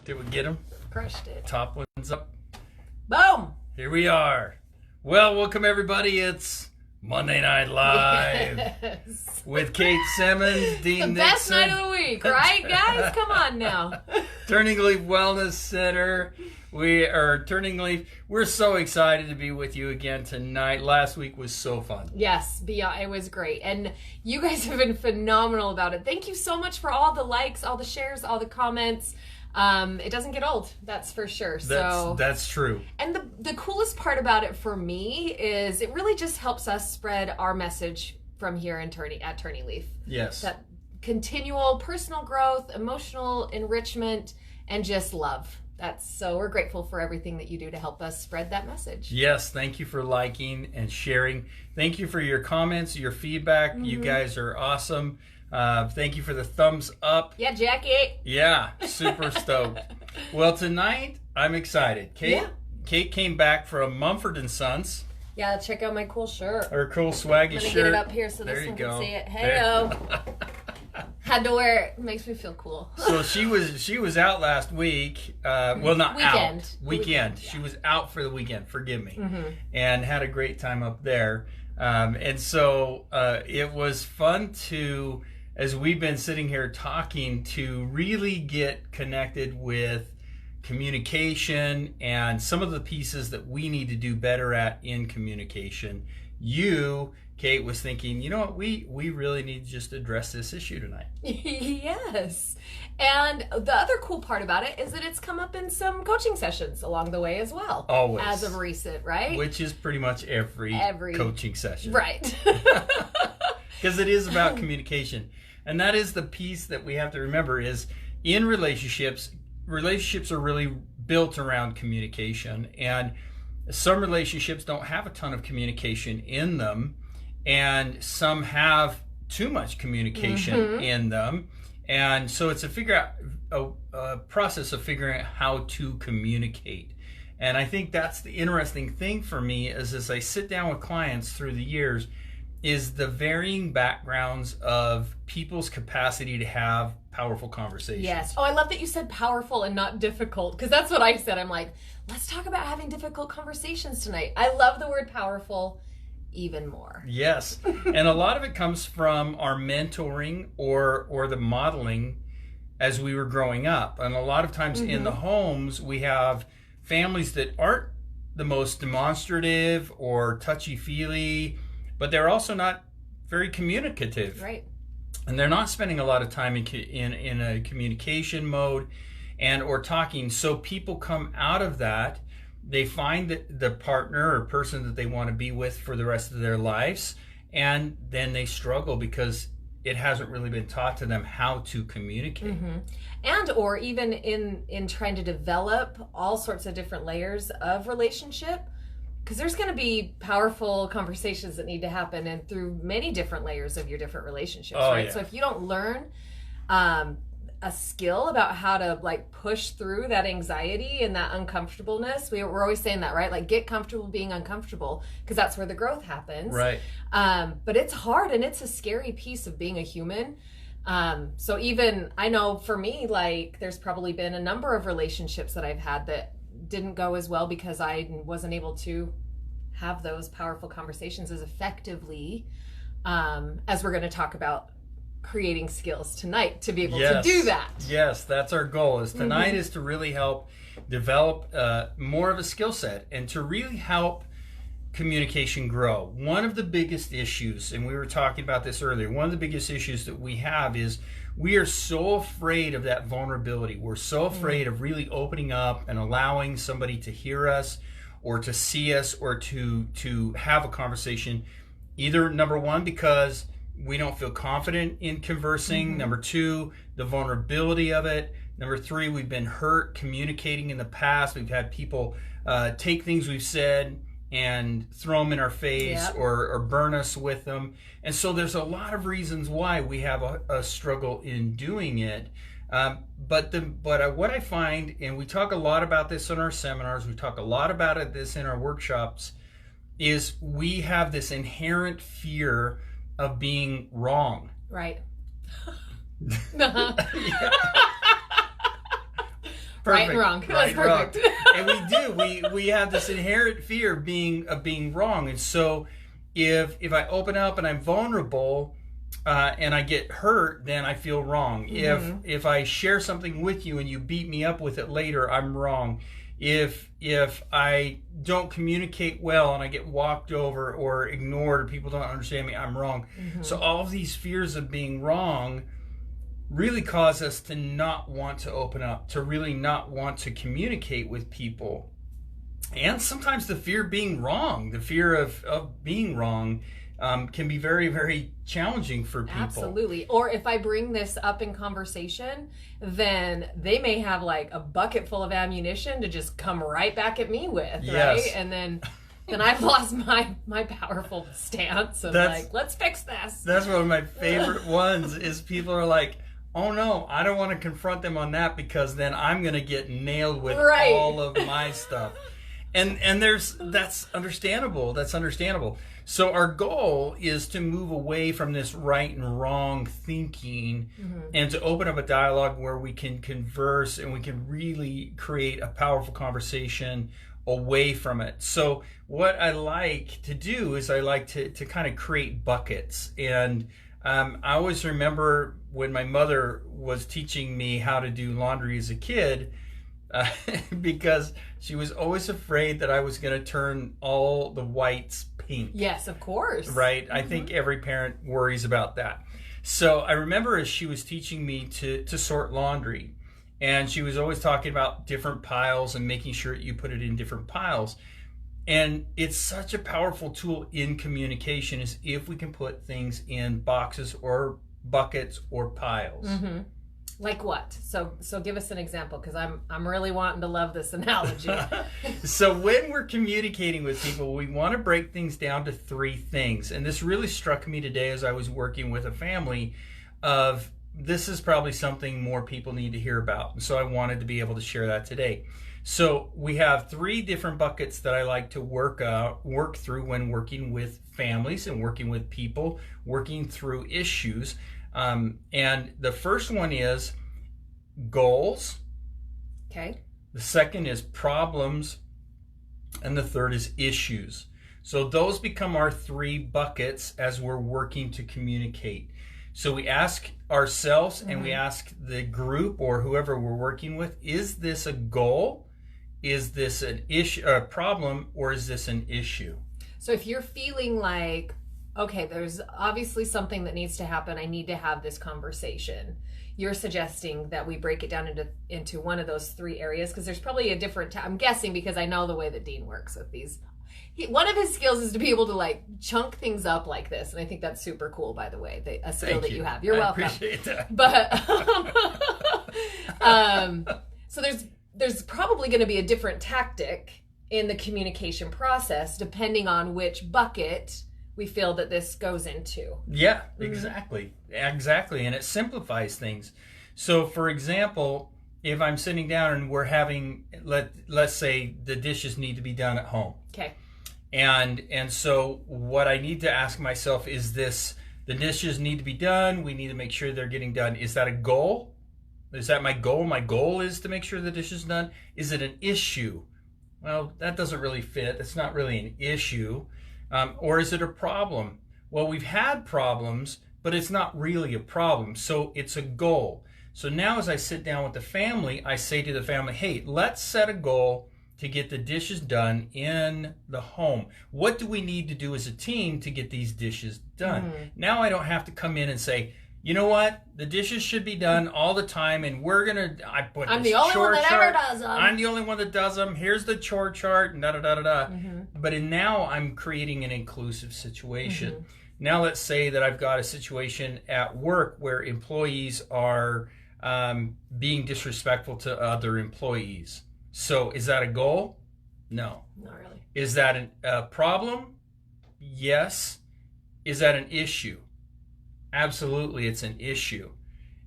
Did we get them? Crushed it. Top one's up. Boom! Here we are. Well, welcome everybody. It's Monday Night Live Yes. with Kate Semmens, Dean The best Nixon, night of the week, right, guys? Come on now. TurningLeaf Wellness Center. We are Turning Leaf. We're so excited to be with you again tonight. Last week was so fun. Yes, it was great. And you guys have been phenomenal about it. Thank you so much for all the likes, all the shares, all the comments. It doesn't get old, that's for sure. That's true. And the coolest part about it for me is it really just helps us spread our message from here at Turning Leaf. Yes. That continual personal growth, emotional enrichment, and just love. So we're grateful for everything that you do to help us spread that message. Yes, thank you for liking and sharing. Thank you for your comments, your feedback. Mm-hmm. You guys are awesome. Thank you for the thumbs up. Yeah, Jackie. Yeah, super stoked. Well, tonight I'm excited. Kate came back from Mumford & Sons. Yeah, check out my cool shirt. Her cool swaggy shirt. I'm gonna get it up here so this one can see it. Hey-o. Had to wear it. Makes me feel cool. So she was out last week. Well, not weekend. Out. Weekend. Yeah. She was out for the weekend. Forgive me. Mm-hmm. And had a great time up there. And so it was fun to, as we've been sitting here talking, to really get connected with communication and some of the pieces that we need to do better at in communication. You, Kate, was thinking, you know what, we really need to just address this issue tonight. Yes. And the other cool part about it is that it's come up in some coaching sessions along the way as well. Always. As of recent, right? Which is pretty much every coaching session. Right. Because it is about communication. And that is the piece that we have to remember is in relationships are really built around communication. And some relationships don't have a ton of communication in them. And some have too much communication in them. And so it's a process of figuring out how to communicate. And I think that's the interesting thing for me is as I sit down with clients through the years is the varying backgrounds of people's capacity to have powerful conversations. Yes. Oh, I love that you said powerful and not difficult, because that's what I said. I'm like, let's talk about having difficult conversations tonight. I love the word powerful even more. Yes. And a lot of it comes from our mentoring or the modeling as we were growing up. And a lot of times in the homes, we have families that aren't the most demonstrative or touchy-feely, but they're also not very communicative. Right. And they're not spending a lot of time in a communication mode and or talking. So people come out of that. They find the partner or person that they want to be with for the rest of their lives. And then they struggle because it hasn't really been taught to them how to communicate. Mm-hmm. And or even in trying to develop all sorts of different layers of relationship. Because there's going to be powerful conversations that need to happen and through many different layers of your different relationships, right? Yeah. So if you don't learn a skill about how to like push through that anxiety and that uncomfortableness, we're always saying that, right? Like get comfortable being uncomfortable because that's where the growth happens. Right. But it's hard and it's a scary piece of being a human. So even, I know for me, like there's probably been a number of relationships that I've had that didn't go as well because I wasn't able to have those powerful conversations as effectively as we're going to talk about creating skills tonight to be able to do that. Yes, that's our goal is tonight is to really help develop more of a skill set and to really help communication grow. One of the biggest issues, and we were talking about this earlier, one of the biggest issues that we have is we are so afraid of that vulnerability. We're so afraid of really opening up and allowing somebody to hear us or to see us or to have a conversation. Either number one, because we don't feel confident in conversing. Number two, the vulnerability of it. Number three, we've been hurt communicating in the past. We've had people take things we've said and throw them in our face or burn us with them. And so there's a lot of reasons why we have a struggle in doing it. But what I find, and we talk a lot about this in our seminars, we talk a lot about this in our workshops, is we have this inherent fear of being wrong. Right. Right and wrong. Right That's and wrong. perfect. And we do. We have this inherent fear of being wrong. And so if I open up and I'm vulnerable and I get hurt, then I feel wrong. If I share something with you and you beat me up with it later, I'm wrong. If I don't communicate well and I get walked over or ignored or people don't understand me, I'm wrong. So all of these fears of being wrong really cause us to not want to open up, to really not want to communicate with people. And sometimes the fear of being wrong, the fear of being wrong can be very, very challenging for people. Absolutely. Or if I bring this up in conversation, then they may have like a bucket full of ammunition to just come right back at me with, right? And then I've lost my powerful stance of like, let's fix this. That's one of my favorite ones is people are like, oh no, I don't want to confront them on that because then I'm going to get nailed with all of my stuff. And that's understandable. That's understandable. So our goal is to move away from this right and wrong thinking and to open up a dialogue where we can converse and we can really create a powerful conversation away from it. So what I like to do is I like to kind of create buckets. And I always remember when my mother was teaching me how to do laundry as a kid, because she was always afraid that I was going to turn all the whites pink. Yes, of course. Right? I think every parent worries about that. So I remember as she was teaching me to sort laundry, and she was always talking about different piles and making sure that you put it in different piles. And it's such a powerful tool in communication is if we can put things in boxes or buckets or piles. Like what? So give us an example, because I'm really wanting to love this analogy. So when we're communicating with people, we want to break things down to 3 things. And this really struck me today as I was working with a family of this is probably something more people need to hear about. And so I wanted to be able to share that today. So we have 3 different buckets that I like to work through when working with families and working with people, working through issues. And the first one is goals. Okay. The second is problems. And the third is issues. So those become our 3 buckets as we're working to communicate. So we ask ourselves and we ask the group or whoever we're working with, is this a goal? Is this an issue, a problem, or is this an issue? So if you're feeling like, okay, there's obviously something that needs to happen, I need to have this conversation, you're suggesting that we break it down into one of those 3 areas, because there's probably a different, I'm guessing because I know the way that Dean works with these. One of his skills is to be able to like chunk things up like this, and I think that's super cool, by the way, a skill that you have. You're welcome. I appreciate that. But so there's probably going to be a different tactic in the communication process depending on which bucket we feel that this goes into. Yeah, exactly. Exactly. And it simplifies things. So for example, if I'm sitting down and we're having, let's say the dishes need to be done at home. Okay. And so what I need to ask myself is this, the dishes need to be done. We need to make sure they're getting done. Is that a goal? Is that my goal? My goal is to make sure the dish is done. Is it an issue? Well, that doesn't really fit. It's not really an issue. Or is it a problem? Well, we've had problems, but it's not really a problem. So it's a goal. So now as I sit down with the family, I say to the family, hey, let's set a goal to get the dishes done in the home. What do we need to do as a team to get these dishes done? Now I don't have to come in and say, you know what? The dishes should be done all the time, and I'm the only one that ever does them. I'm the only one that does them. Here's the chore chart, and da-da-da-da-da. But now I'm creating an inclusive situation. Now let's say that I've got a situation at work where employees are being disrespectful to other employees. So is that a goal? No. Not really. Is that a problem? Yes. Is that an issue? Absolutely, it's an issue.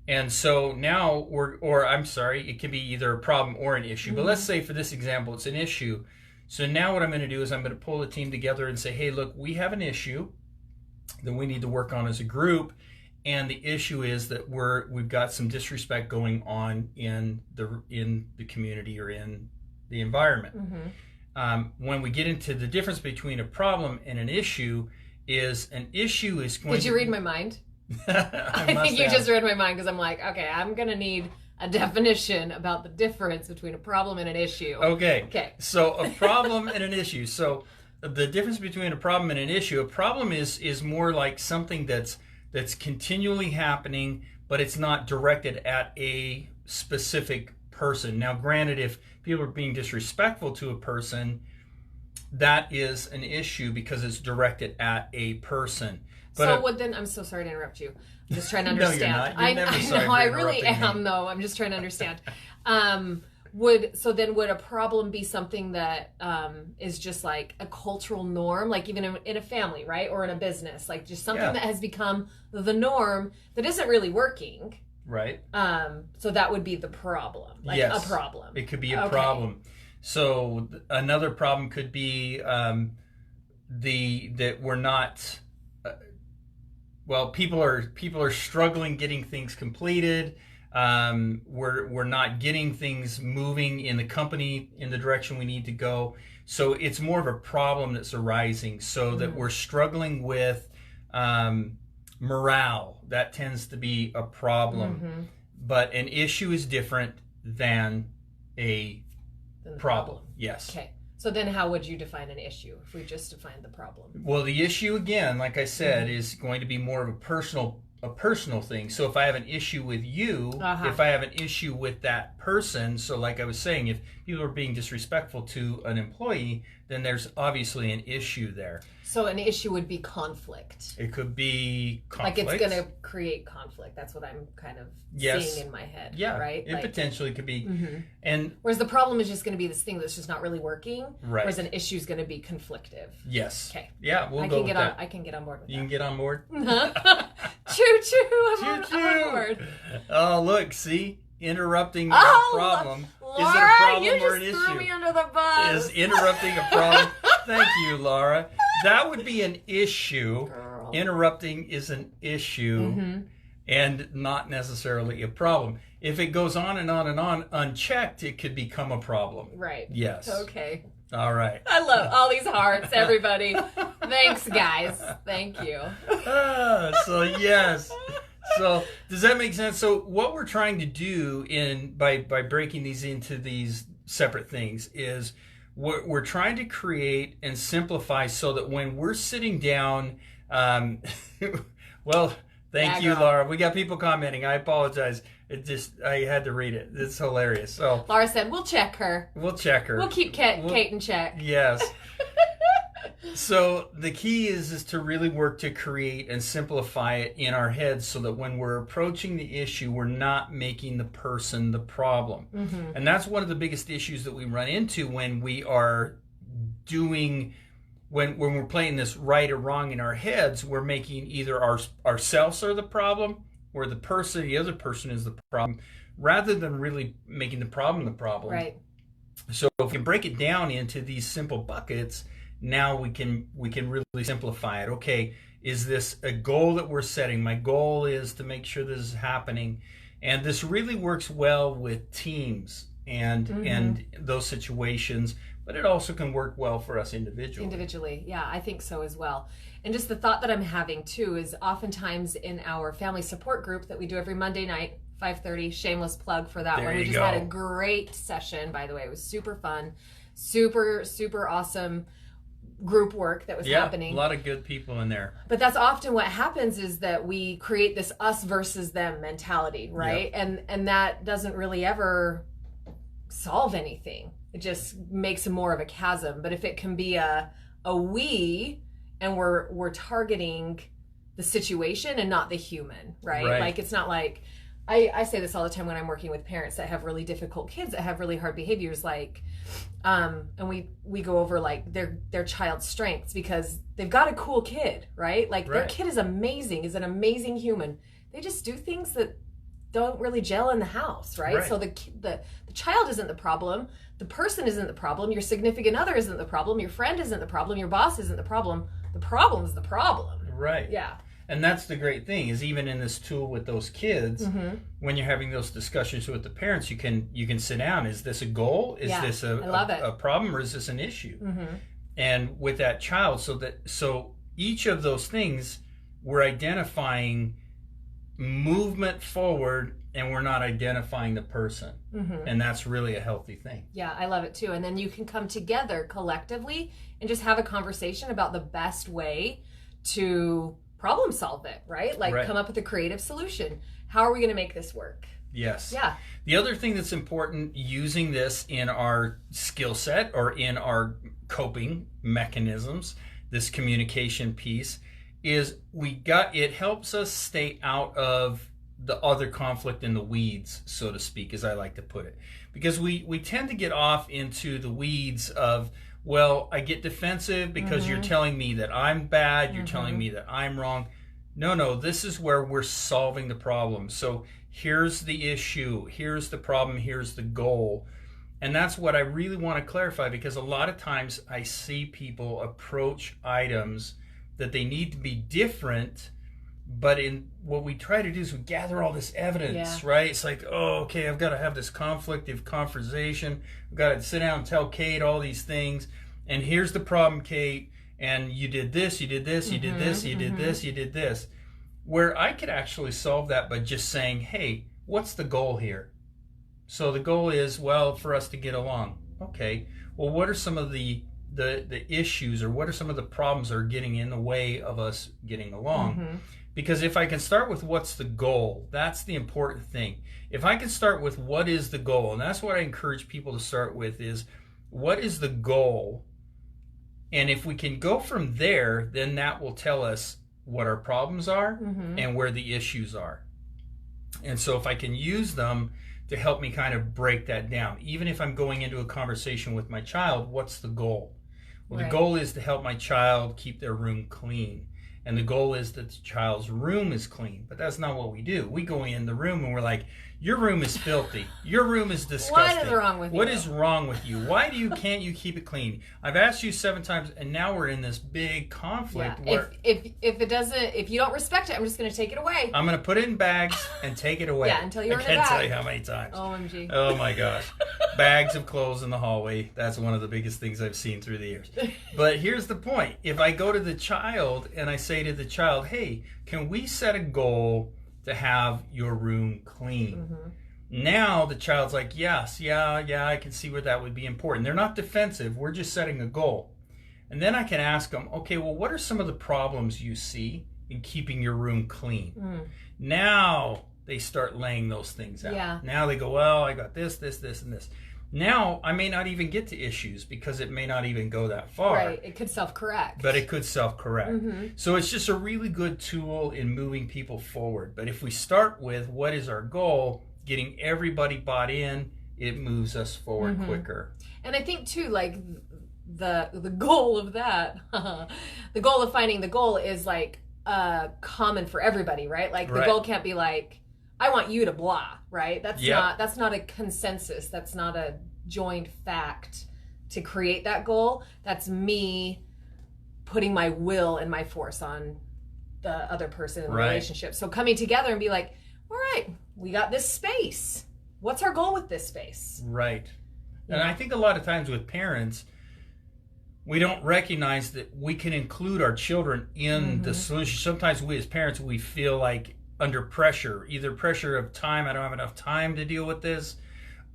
And so now it can be either a problem or an issue. But let's say for this example, it's an issue. So now what I'm going to do is I'm going to pull the team together and say, hey, look, we have an issue that we need to work on as a group. and the issue is that we've got some disrespect going on in the community or in the environment. When we get into the difference between a problem and an issue, is an issue is going. Did you read my mind? I think you just read my mind, because I'm like, okay, I'm gonna need a definition about the difference between a problem and an issue. Okay. So a problem and an issue. So the difference between a problem and an issue, a problem is more like something that's continually happening, but it's not directed at a specific person. Now, granted, if people are being disrespectful to a person, that is an issue because it's directed at a person. But then, I'm so sorry to interrupt you. I'm just trying to understand. No, you're not. You're never sorry know, for I really interrupting am, me. though. I'm just trying to understand. Would a problem be something that is just like a cultural norm, like even in a family, right? Or in a business, like just something that has become the norm that isn't really working? Right. So that would be the problem. Like yes. A problem. It could be a problem. So another problem could be that we're not. People are struggling getting things completed. We're not getting things moving in the company in the direction we need to go. So it's more of a problem that's arising. So that we're struggling with morale. That tends to be a problem. But an issue is different than a problem. Yes. Okay. So then how would you define an issue if we just defined the problem? Well, the issue, again, like I said, is going to be more of a personal thing. So if I have an issue with you, if I have an issue with that person, so like I was saying, if people are being disrespectful to an employee, then there's obviously an issue there. So an issue would be conflict. It could be conflict. Like it's going to create conflict. That's what I'm kind of seeing in my head. Yeah, right? It potentially could be. And whereas the problem is just going to be this thing that's just not really working. Right. Whereas an issue is going to be conflictive. Yes. Okay. Yeah, we'll go with that. I can get on board with that. You can get on board? Choo-choo. I'm on board. Oh, look, see? Interrupting a problem. Laura, is it a problem or an issue? You just threw me under the bus. Is interrupting a problem? Thank you, Laura. That would be an issue. Girl. Interrupting is an issue and not necessarily a problem. If it goes on and on and on unchecked, it could become a problem. Right. Yes. Okay. All right. I love all these hearts, everybody. Thanks, guys. Thank you. So, yes. So does that make sense? So what we're trying to do by breaking these into these separate things is we're trying to create and simplify so that when we're sitting down, well, thank you, Laura. We got people commenting. I apologize. I had to read it. It's hilarious. So Laura said, we'll check her. We'll check her. We'll keep Kate in check. Yes. So the key is to really work to create and simplify it in our heads so that when we're approaching the issue, we're not making the person the problem. And that's one of the biggest issues that we run into when we are doing, when we're playing this right or wrong in our heads, we're making either ourselves are the problem or the other person is the problem, rather than really making the problem the problem. Right. So if we can break it down into these simple buckets, now we can really simplify it. Okay, is this a goal that we're setting? My goal is to make sure this is happening. And this really works well with teams and those situations, but it also can work well for us individually. Yeah, I think so as well. And just the thought that I'm having too is oftentimes in our family support group that we do every Monday night, 5:30, shameless plug for that one. We just had a great session, by the way. It was super fun, super, super awesome group work that was happening. A lot of good people in there. But that's often what happens is that we create this us versus them mentality, right? Yep. And that doesn't really ever solve anything. It just makes more of a chasm. But if it can be a we, and we're targeting the situation and not the human, right? Like it's not like I say this all the time when I'm working with parents that have really difficult kids that have really hard behaviors, like and we go over like their child's strengths, because they've got a cool kid, right? Like their kid is amazing, is an amazing human. They just do things that don't really gel in the house, right? So the child isn't the problem, the person isn't the problem, your significant other isn't the problem, your friend isn't the problem, your boss isn't the problem. The problem is the problem. Right. Yeah. And that's the great thing, is even in this tool with those kids, when you're having those discussions with the parents, you can sit down. Is this a goal? Is this a problem, or is this an issue? And with that child, so each of those things, we're identifying movement forward, and we're not identifying the person. And that's really a healthy thing. Yeah, I love it too. And then you can come together collectively and just have a conversation about the best way to problem solve it, right? Like come up with a creative solution. How are we going to make this work? Yes. Yeah. The other thing that's important using this in our skill set or in our coping mechanisms, this communication piece, is it helps us stay out of the other conflict in the weeds, so to speak, as I like to put it. Because we tend to get off into the weeds of, well, I get defensive because you're telling me that I'm bad, you're telling me that I'm wrong. No, this is where we're solving the problem. So here's the issue, here's the problem, here's the goal. And that's what I really want to clarify, because a lot of times I see people approach items that they need to be different, but in what we try to do is we gather all this evidence, right? It's like, oh, okay, I've got to have this conflictive conversation. I've got to sit down and tell Kate all these things. And here's the problem, Kate. And you did this, you did this, you did this, you did this, you did this. Where I could actually solve that by just saying, hey, what's the goal here? So the goal is, well, for us to get along. Okay, well, what are some of the issues, or what are some of the problems that are getting in the way of us getting along? Because if I can start with what's the goal, that's the important thing. If I can start with what is the goal, and that's what I encourage people to start with, is what is the goal? And if we can go from there, then that will tell us what our problems are and where the issues are. And so if I can use them to help me kind of break that down, even if I'm going into a conversation with my child, what's the goal? Well, the goal is to help my child keep their room clean. And the goal is that the child's room is clean. But that's not what we do. We go in the room and we're like, your room is filthy. Your room is disgusting. What is wrong with you? What is wrong with you? Why can't you keep it clean? I've asked you 7 times, and now we're in this big conflict. Yeah. If you don't respect it, I'm just going to take it away. I'm going to put it in bags and take it away. Yeah, until you're in a bag. I can't tell you how many times. OMG. Oh my gosh. Bags of clothes in the hallway. That's one of the biggest things I've seen through the years. But here's the point. If I go to the child and I say to the child, hey, can we set a goal to have your room clean? Now the child's like, yes, yeah, I can see where that would be important. They're not defensive. We're just setting a goal. And then I can ask them, okay, well, what are some of the problems you see in keeping your room clean? Now they start laying those things out. Yeah. Now they go, well, I got this, and this. Now I may not even get to issues because it may not even go that far. Right, it could self-correct. But it could self-correct. So it's just a really good tool in moving people forward. But if we start with what is our goal, getting everybody bought in, it moves us forward quicker. And I think too, like the goal of that, the goal of finding the goal is like common for everybody, right? Like the goal can't be like, I want you to blah, right? That's not a consensus. That's not a joined fact to create that goal. That's me putting my will and my force on the other person in the relationship. So coming together and be like, all right, we got this space. What's our goal with this space? Right. And I think a lot of times with parents, we don't recognize that we can include our children in the solution. Sometimes we as parents, we feel like under pressure, either pressure of time, I don't have enough time to deal with this,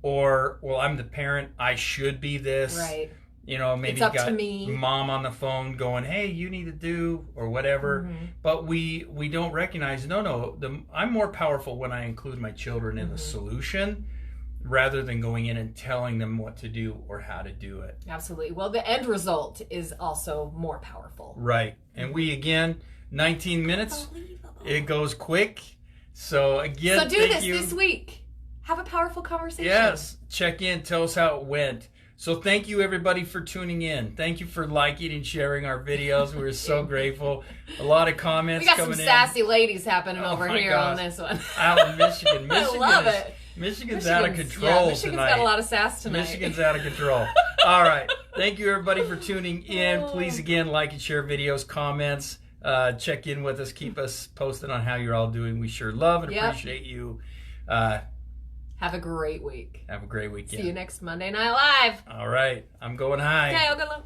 or, well, I'm the parent, I should be this. Right. You know, maybe you got mom on the phone going, hey, you need to do, or whatever. But we don't recognize, I'm more powerful when I include my children in the solution rather than going in and telling them what to do or how to do it. Absolutely. Well, the end result is also more powerful. Right. And we, again, 19 minutes. It goes quick. So, again, so do this week. Have a powerful conversation. Yes. Check in. Tell us how it went. So thank you, everybody, for tuning in. Thank you for liking and sharing our videos. We're so grateful. A lot of comments coming in. We got some sassy ladies happening over here on this one. Out in Michigan. I love it. Michigan's out of control tonight. Michigan's got a lot of sass tonight. Michigan's out of control. All right. Thank you, everybody, for tuning in. Please, again, like and share videos, comments. check in with us. Keep us posted on how you're all doing. We sure love and appreciate you. Have a great week. Have a great weekend. See you next Monday Night Live. All right. I'm going high. Okay, I'll go low.